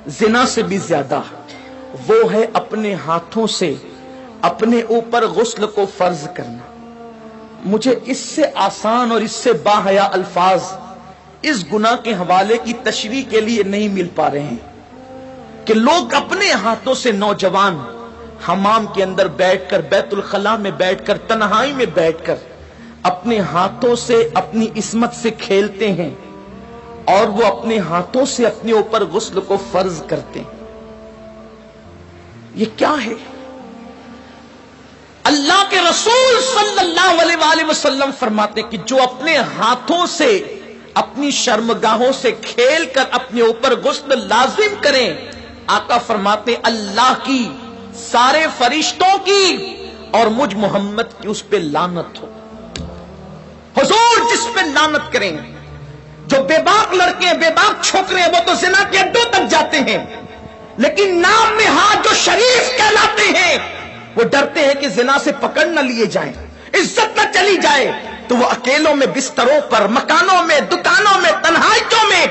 زنا سے بھی زیادہ وہ ہے اپنے ہاتھوں سے اپنے اوپر غسل کو فرض کرنا. مجھے اس سے آسان اور اس سے باحیا الفاظ اس گناہ کے حوالے کی تشریح کے لیے نہیں مل پا رہے ہیں کہ لوگ اپنے ہاتھوں سے نوجوان حمام کے اندر بیٹھ کر، بیت الخلاء میں بیٹھ کر، تنہائی میں بیٹھ کر اپنے ہاتھوں سے اپنی عصمت سے کھیلتے ہیں اور وہ اپنے ہاتھوں سے اپنے اوپر غسل کو فرض کرتے ہیں. یہ کیا ہے؟ اللہ کے رسول صلی اللہ علیہ وآلہ وسلم فرماتے کہ جو اپنے ہاتھوں سے اپنی شرمگاہوں سے کھیل کر اپنے اوپر غسل لازم کریں، آقا فرماتے اللہ کی، سارے فرشتوں کی اور مجھ محمد کی اس پہ لعنت ہو. حضور جس پہ لعنت کریں. جو بے باک لڑکے ہیں، بے باک چھوکرے ہیں، وہ تو زنا کے اڈوں تک جاتے ہیں، لیکن نام میں ہاتھ جو شریف کہلاتے ہیں وہ ڈرتے ہیں کہ زنا سے پکڑ نہ لیے جائیں، عزت نہ چلی جائے، تو وہ اکیلوں میں، بستروں پر، مکانوں میں، دکانوں میں، تنہائیوں میں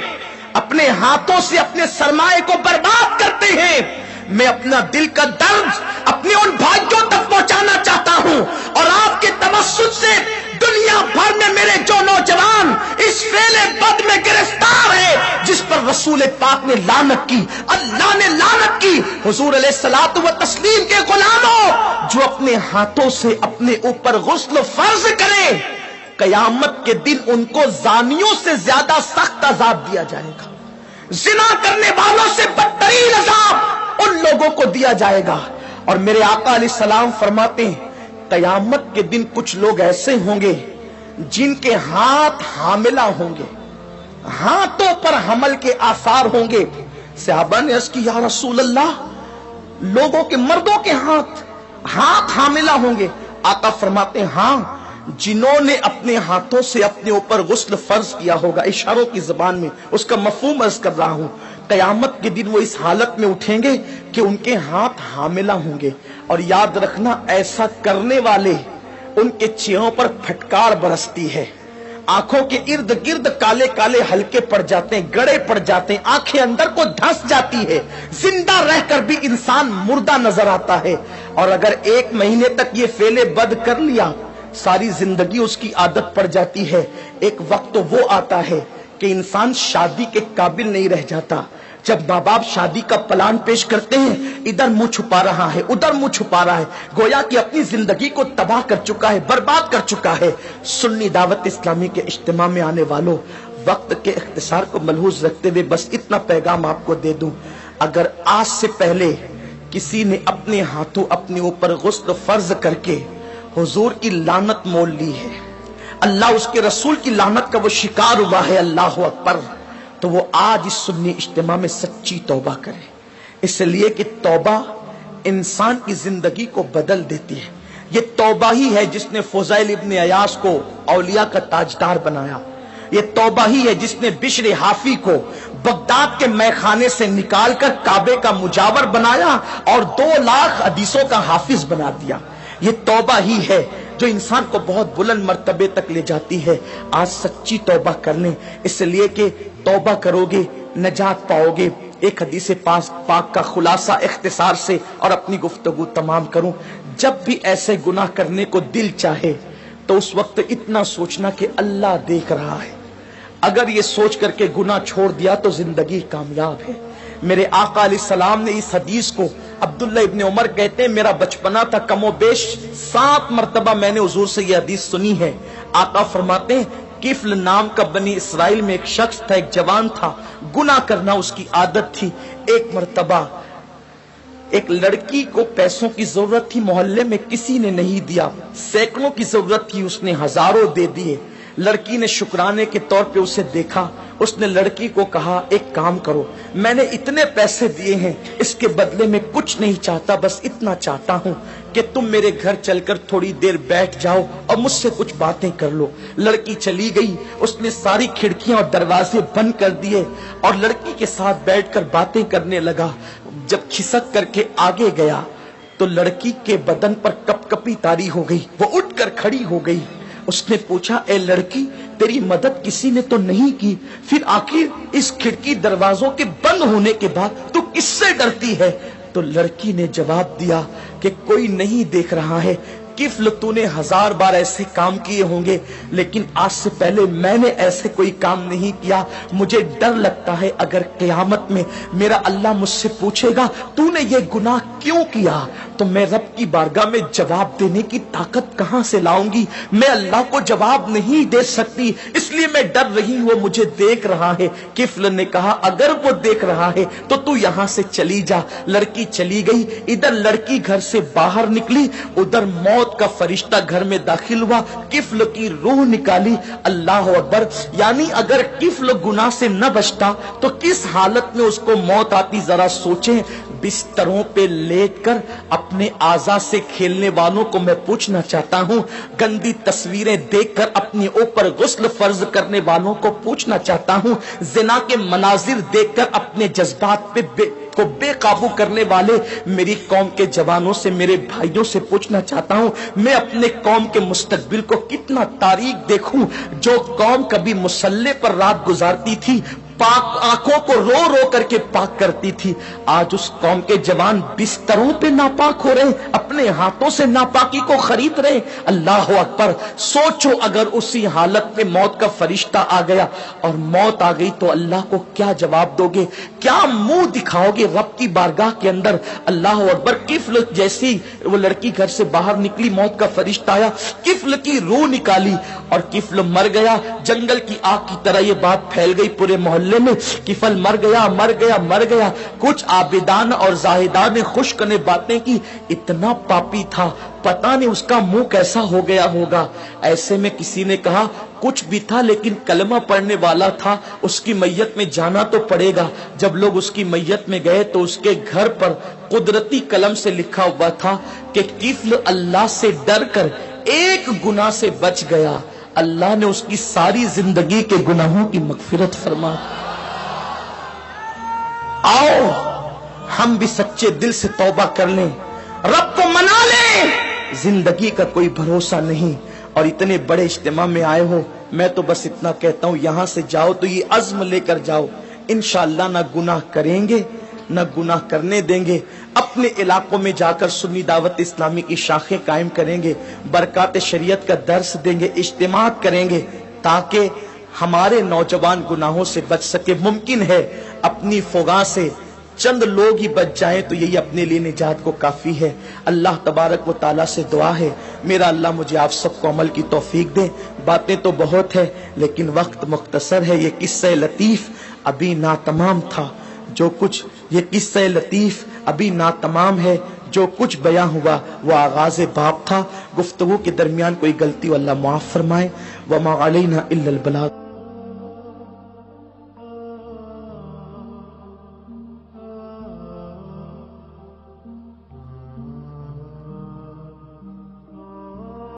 اپنے ہاتھوں سے اپنے سرمایے کو برباد کرتے ہیں. میں اپنا دل کا درد اپنے ان بھائیوں تک پہنچانا چاہتا ہوں اور آپ کے توسط سے دنیا بھر میں میرے جو نوجوان اس فعل بد میں گرفتار ہیں جس پر رسول پاک نے لعنت کی، اللہ نے لعنت کی، حضور علیہ الصلوۃ والتسلیم کے غلاموں جو اپنے ہاتھوں سے اپنے اوپر غسل فرض کریں، قیامت کے دن ان کو زانیوں سے زیادہ سخت عذاب دیا جائے گا. زنا کرنے والوں سے بدترین عذاب ان لوگوں کو دیا جائے گا. اور میرے آقا علیہ السلام فرماتے ہیں قیامت کے دن کچھ لوگ ایسے ہوں گے جن کے ہاتھ حاملہ ہوں گے، ہاتھوں پر حمل کے آثار ہوں گے. صحابہ نے عرض کی یا رسول اللہ، لوگوں کے، مردوں کے ہاتھ حاملہ ہوں گے؟ آقا فرماتے ہیں ہاں، جنہوں نے اپنے ہاتھوں سے اپنے اوپر غسل فرض کیا ہوگا. اشاروں کی زبان میں اس کا مفہوم عرض کر رہا ہوں. قیامت کے دن وہ اس حالت میں اٹھیں گے کہ ان کے ہاتھ حاملہ ہوں گے. اور یاد رکھنا ایسا کرنے والے ان کے چہروں پر پھٹکار برستی ہے، آنکھوں کے ارد گرد کالے کالے ہلکے پڑ جاتے ہیں، گڑے پڑ جاتے ہیں، آنکھیں اندر کو دھس جاتی ہے، زندہ رہ کر بھی انسان مردہ نظر آتا ہے. اور اگر 1 مہینے تک یہ فعل بد کر لیا ساری زندگی اس کی عادت پڑ جاتی ہے. ایک وقت تو وہ آتا ہے کہ انسان شادی کے قابل نہیں رہ جاتا. جب ماں باپ شادی کا پلان پیش کرتے ہیں، ادھر منہ چھپا رہا ہے، ادھر منہ چھپا رہا ہے، گویا کہ اپنی زندگی کو تباہ کر چکا ہے، برباد کر چکا ہے. سنی دعوت اسلامی کے اجتماع میں آنے والوں، وقت کے اختصار کو ملحوظ رکھتے ہوئے بس اتنا پیغام آپ کو دے دوں، اگر آج سے پہلے کسی نے اپنے ہاتھوں اپنے اوپر غسل فرض کر کے حضور کی لعنت مول لی ہے، اللہ اس کے رسول کی لعنت کا وہ شکار ہوا ہے، اللہ اکبر، تو وہ آج اس سنی اجتماع میں سچی توبہ کرے. اس لیے کہ توبہ انسان کی زندگی کو بدل دیتی ہے. یہ توبہ ہی ہے جس نے فضیل ابن عیاض کو اولیاء کا تاجدار بنایا. یہ توبہ ہی ہے جس نے بشر حافی کو بغداد کے میخانے سے نکال کر کعبے کا مجاور بنایا اور 2 لاکھ حدیثوں کا حافظ بنا دیا. یہ توبہ ہی ہے جو انسان کو بہت بلند مرتبے تک لے جاتی ہے. آج سچی توبہ کر لیں، اس لیے کہ توبہ کرو گے نجات پاؤ گے. ایک حدیث پاک کا خلاصہ اختصار سے اور اپنی گفتگو تمام کروں. جب بھی ایسے گناہ کرنے کو دل چاہے تو اس وقت اتنا سوچنا کہ اللہ دیکھ رہا ہے. اگر یہ سوچ کر کے گناہ چھوڑ دیا تو زندگی کامیاب ہے. میرے آقا علیہ السلام نے اس حدیث کو، عبداللہ ابن عمر کہتے ہیں میرا بچپنا تھا، کم و بیش 7 مرتبہ میں نے حضور سے یہ حدیث سنی ہے. آقا فرماتے ہیں کفل نام کا بنی اسرائیل میں ایک شخص تھا، ایک جوان تھا، گناہ کرنا اس کی عادت تھی. ایک مرتبہ ایک لڑکی کو پیسوں کی ضرورت تھی، محلے میں کسی نے نہیں دیا، سینکڑوں کی ضرورت تھی، اس نے ہزاروں دے دیے. لڑکی نے شکرانے کے طور پہ اسے دیکھا، اس نے لڑکی کو کہا ایک کام کرو، میں نے اتنے پیسے دیے ہیں، اس کے بدلے میں کچھ نہیں چاہتا، بس اتنا چاہتا ہوں کہ تم میرے گھر چل کر تھوڑی دیر بیٹھ جاؤ اور مجھ سے کچھ باتیں کر لو. لڑکی چلی گئی، اس نے ساری کھڑکیاں اور دروازے بند کر دیے اور لڑکی کے ساتھ بیٹھ کر باتیں کرنے لگا. جب کھسک کر کے آگے گیا تو لڑکی کے بدن پر کپ کپی طاری ہو گئی، وہ اٹھ کر کھڑی ہو گئی. اس نے پوچھا اے لڑکی تیری مدد کسی نے تو نہیں کی، پھر آخر اس کھڑکی دروازوں کے بند ہونے کے بعد تو کس سے ڈرتی ہے؟ تو لڑکی نے جواب دیا کہ کوئی نہیں دیکھ رہا ہے، کفل تو نے 1000 بار ایسے کام کیے ہوں گے، لیکن آج سے پہلے میں نے ایسے کوئی کام نہیں کیا، مجھے ڈر لگتا ہے اگر قیامت میں میرا اللہ مجھ سے پوچھے گا تو نے یہ گناہ کیوں کیا، تو میں رب کی بارگاہ میں جواب دینے کی طاقت کہاں سے لاؤں گی؟ میں اللہ کو جواب نہیں دے سکتی، اس لیے میں ڈر رہی ہوں، وہ مجھے دیکھ رہا ہے۔ کفل نے کہا اگر وہ دیکھ رہا ہے تو تو یہاں سے چلی جا۔ لڑکی چلی گئی، ادھر لڑکی گھر سے باہر نکلی، ادھر موت کا فرشتہ گھر میں داخل ہوا، کفل کی روح نکالی۔ اللہ اکبر! یعنی اگر کفل گناہ سے نہ بچتا تو کس حالت میں اس کو موت آتی، ذرا سوچیں۔ بستروں پہ لیٹ کر اپنے اعضاء سے کھیلنے والوں کو میں پوچھنا چاہتا ہوں، گندی تصویریں دیکھ کر اپنے اوپر غسل فرض کرنے والوں کو پوچھنا چاہتا ہوں، زنا کے مناظر دیکھ کر اپنے جذبات پہ بے قابو کرنے والے میری قوم کے جوانوں سے، میرے بھائیوں سے پوچھنا چاہتا ہوں، میں اپنے قوم کے مستقبل کو کتنا تاریک دیکھوں۔ جو قوم کبھی مصلی پر رات گزارتی تھی، پاک آنکھوں کو رو رو کر کے پاک کرتی تھی، آج اس قوم کے جوان بستروں پہ ناپاک ہو رہے، اپنے ہاتھوں سے ناپاکی کو خرید رہے۔ اللہ اکبر! سوچو اگر اسی حالت میں موت کا فرشتہ آ گیا اور موت آ گئی تو اللہ کو کیا جواب دو گے؟ کیا منہ دکھاؤ گے رب کی بارگاہ کے اندر؟ اللہ اکبر! کفل جیسی وہ لڑکی گھر سے باہر نکلی، موت کا فرشتہ آیا، کفل کی روح نکالی اور کفل مر گیا۔ جنگل کی آگ کی طرح یہ بات پھیل گئی پورے محلے میں، کفل مر گیا مر گیا مر گیا۔ کچھ عابدان اور زاہدان نے خشک نے باتیں کی، اتنا پاپی تھا، پتہ نہیں اس کا منہ کیسا ہو گیا ہوگا۔ ایسے میں کسی نے کہا کچھ بھی تھا لیکن کلمہ پڑھنے والا تھا، اس کی میت میں جانا تو پڑے گا۔ جب لوگ اس کی میت میں گئے تو اس کے گھر پر قدرتی قلم سے لکھا ہوا تھا کہ کفل اللہ سے ڈر کر ایک گناہ سے بچ گیا، اللہ نے اس کی ساری زندگی کے گناہوں کی مغفرت فرما۔ آؤ ہم بھی سچے دل سے توبہ کر لیں، رب کو منا لیں۔ زندگی کا کوئی بھروسہ نہیں، اور اتنے بڑے اجتماع میں آئے ہو، میں تو بس اتنا کہتا ہوں یہاں سے جاؤ تو یہ عزم لے کر جاؤ، انشاءاللہ نہ گناہ کریں گے نہ گناہ کرنے دیں گے۔ اپنے علاقوں میں جا کر سنی دعوت اسلامی کی شاخیں قائم کریں گے، برکات شریعت کا درس دیں گے، اجتماعات کریں گے تاکہ ہمارے نوجوان گناہوں سے بچ سکے۔ ممکن ہے اپنی فغاں سے چند لوگ ہی بچ جائیں تو یہی اپنے لیے نجات کو کافی ہے۔ اللہ تبارک و تعالیٰ سے دعا ہے میرا اللہ مجھے آپ سب کو عمل کی توفیق دے۔ باتیں تو بہت ہے لیکن وقت مختصر ہے۔ یہ قصہ لطیف ابھی ناتمام تھا، جو کچھ یہ قصہ لطیف ابھی ناتمام ہے، جو کچھ بیان ہوا وہ آغاز باب تھا۔ گفتگو کے درمیان کوئی غلطی اللہ معاف فرمائے۔ وما علینا الا البلاغ۔